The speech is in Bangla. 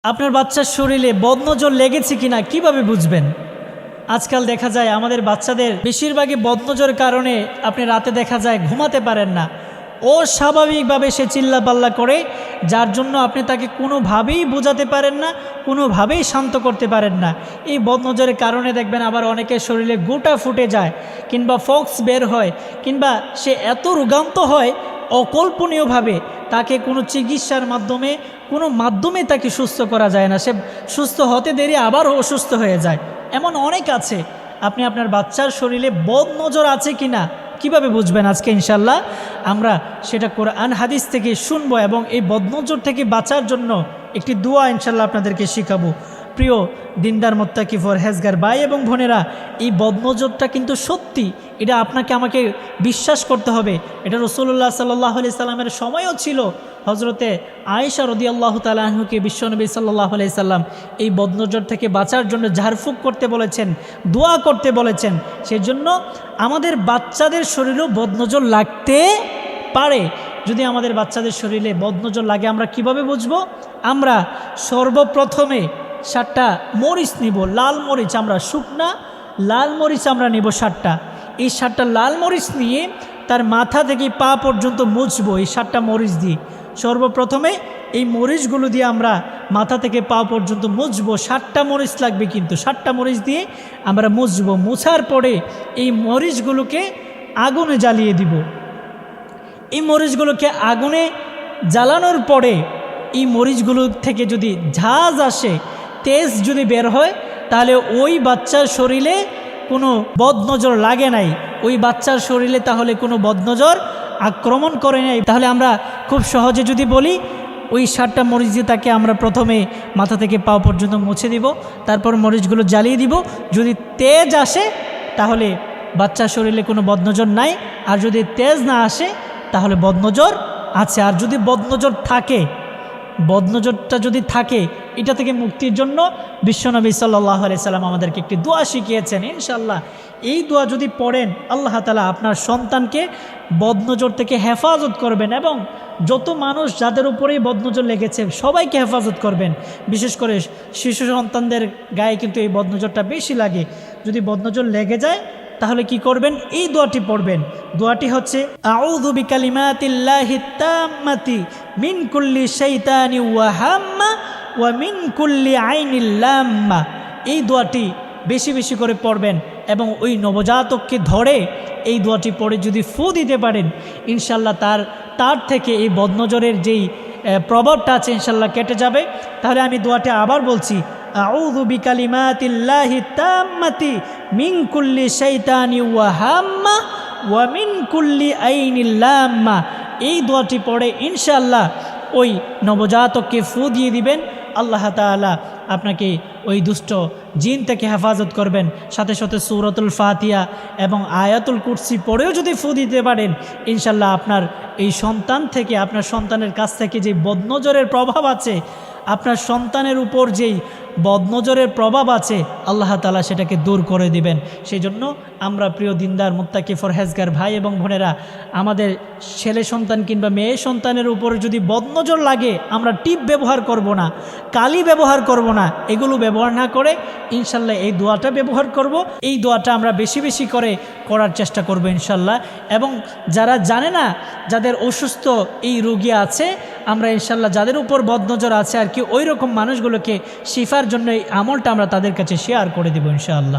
আপনার বাচ্চার শরীরে বদনজর লেগেছে কিনা কিভাবে বুঝবেন? আজকাল দেখা যায় আমাদের বাচ্চাদের বেশিরভাগই বদনজরের কারণে আপনি রাতে দেখা যায় ঘুমাতে পারেন না। ও স্বাভাবিকভাবে সে চিল্লাপাল্লা করে, যার জন্য আপনি তাকে কোনোভাবেই বোঝাতে পারেন না, কোনোভাবেই শান্ত করতে পারেন না। এই বদনজরের কারণে দেখবেন আবার অনেকের শরীরে গোটা ফুটে যায়, কিংবা ফক্স বের হয়, কিংবা সে এত রোগান্ত হয় অকল্পনীয়ভাবে, তাকে কোনো চিকিৎসার মাধ্যমে তাকে সুস্থ করা যায় না। সে সুস্থ হতে দেরি আবার অসুস্থ হয়ে যায়। এমন অনেক আছে। আপনি আপনার বাচ্চার শরীরে বদনজর আছে কিনা কিভাবে বুঝবেন? আজকে ইনশাল্লাহ আমরা সেটা কোরআন হাদিস থেকে শুনবো এবং এই বদনজর থেকে বাঁচার জন্য একটি দোয়া ইনশাল্লাহ আপনাদেরকে শিখাবো। প্রিয় দিনদার মোত্তাকি পরহেজগার ভাই এবং বোনেরা, এই বদনজরটা কিন্তু সত্যি, এটা আপনাকে আমাকে বিশ্বাস করতে হবে। এটা রাসূলুল্লাহ সাল্লাল্লাহু আলাইহি সাল্লামের সময়ও ছিল। হজরতে আয়েশা রাদিয়াল্লাহু তাআলা আনহুকে বিশ্বনবী সাল্লাল্লাহু আলাইহি সাল্লাম এই বদনজর থেকে বাঁচার জন্য ঝাড়ফুঁক করতে বলেছেন, দোয়া করতে বলেছেন। সেজন্য আমাদের বাচ্চাদের শরীরেও বদনজর লাগতে পারে। যদি আমাদের বাচ্চাদের শরীরে বদনজর লাগে আমরা কিভাবে বুঝবো? আমরা সর্বপ্রথমে 7টা মরিচ নিব, লাল মরিচ, আমরা শুকনা লাল মরিচ আমরা নিব 7টা। এই 7টা লাল মরিচ নিয়ে তার মাথা থেকে পা পর্যন্ত মুছবো এই 7টা মরিচ দিয়ে। সর্বপ্রথমে এই মরিচগুলো দিয়ে আমরা মাথা থেকে পা পর্যন্ত মুছবো। 7টা মরিচ লাগবে, কিন্তু 7টা মরিচ দিয়ে আমরা মুছবো। মুছার পরে এই মরিচগুলোকে আগুনে জ্বালিয়ে দিব। এই মরিচগুলোকে আগুনে জ্বালানোর পরে এই মরিচগুলো থেকে যদি ঝাঁজ আসে, তেজ যদি বের হয়, তাহলে ওই বাচ্চার শরীরে কোনো বদনজর লাগে নাই, ওই বাচ্চার শরীরে তাহলে কোনো বদনজর আক্রমণ করে নাই। তাহলে আমরা খুব সহজে যদি বলি, ওই 7টা মরিচ দিয়ে তাকে আমরা প্রথমে মাথা থেকে পা পর্যন্ত মুছে দিব, তারপর মরিচগুলো জ্বালিয়ে দিব। যদি তেজ আসে তাহলে বাচ্চার শরীরে কোনো বদনজর নাই, আর যদি তেজ না আসে তাহলে বদনজর আছে। আর যদি বদনজরটা যদি থাকে, এটা থেকে মুক্তির জন্য বিশ্বনবী সাল্লাল্লাহু আলাইহি সাল্লাম আমাদেরকে একটি দোয়া শিখিয়েছেন। ইনশাআল্লাহ এই দোয়া যদি পড়েন, আল্লাহ তাআলা আপনার সন্তানকে বদনজর থেকে হেফাজত করবেন এবং যত মানুষ যাদের উপরেই বদনজর লেগেছে সবাইকে হেফাজত করবেন। বিশেষ করে শিশু সন্তানদের গায়ে কিন্তু এই বদনজরটা বেশি লাগে। যদি বদনজর লেগে যায় তাহলে কি করবেন? এই দোয়াটি পড়বেন। দোয়াটি হচ্ছে আউযু বিকালিমাতিল্লাহিত তাম্মাতি মিন কুল্লি শাইতানি ওয়া হাম্মা ওয়া মিন কুল্লি আইনিল লাম্মা। এই দোয়াটি বেশি বেশি করে পড়বেন এবং ওই নবজাতককে ধরে এই দোয়াটি পড়ে যদি ফু দিতে পারেন, ইনশাল্লাহ তার থেকে এই বদনজরের যেই প্রভাবটা আছে ইনশাল্লাহ কেটে যাবে। তাহলে আমি দোয়াটি আবার বলছি, আউযু বিকালিমাতিল্লাহিত তাম্মাতি মিন কুল্লি শাইতানি ওয়া হাম্মা ওয়া মিন কুল্লি আইনিল লাম্মা। এই দোয়াটি পড়ে ইনশাআল্লাহ ওই নবজাতককে ফু দিয়ে দিবেন। আল্লাহ তাআলা আপনাকে ওই দুষ্ট জিন থেকে হেফাজত করবেন। সাথে সাথে সূরাতুল ফাতিহা এবং আয়াতুল কুরসি পড়েও যদি ফু দিতে পারেন, ইনশাআল্লাহ আপনার এই সন্তান থেকে, আপনার সন্তানের কাছ থেকে যে বদনজরের প্রভাব আছে, আপনার সন্তানের উপর যেই বদনজরের প্রভাব আছে, আল্লাহ তাআলা সেটাকে দূর করে দিবেন। সেই জন্য আমরা প্রিয় দিনদার মুত্তাকি পরহেজগার ভাই এবং বোনেরা, আমাদের ছেলে সন্তান কিংবা মেয়ে সন্তানের উপর যদি বদনজর লাগে, আমরা টিপ ব্যবহার করব না, কালি ব্যবহার করব না, এগুলো ব্যবহার না করে ইনশাল্লাহ এই দোয়াটা ব্যবহার করব। এই দোয়াটা আমরা বেশি বেশি করে করার চেষ্টা করব ইনশাল্লাহ। এবং যারা জানে না, যাদের অসুস্থ এই রোগী আছে, আমরা ইনশাল্লাহ যাদের উপর বদনজর আছে আর কি, ওই রকম মানুষগুলোকে শিফার জন্য এই আমলটা আমরা তাদের কাছে শেয়ার করে দেব ইনশাআল্লাহ।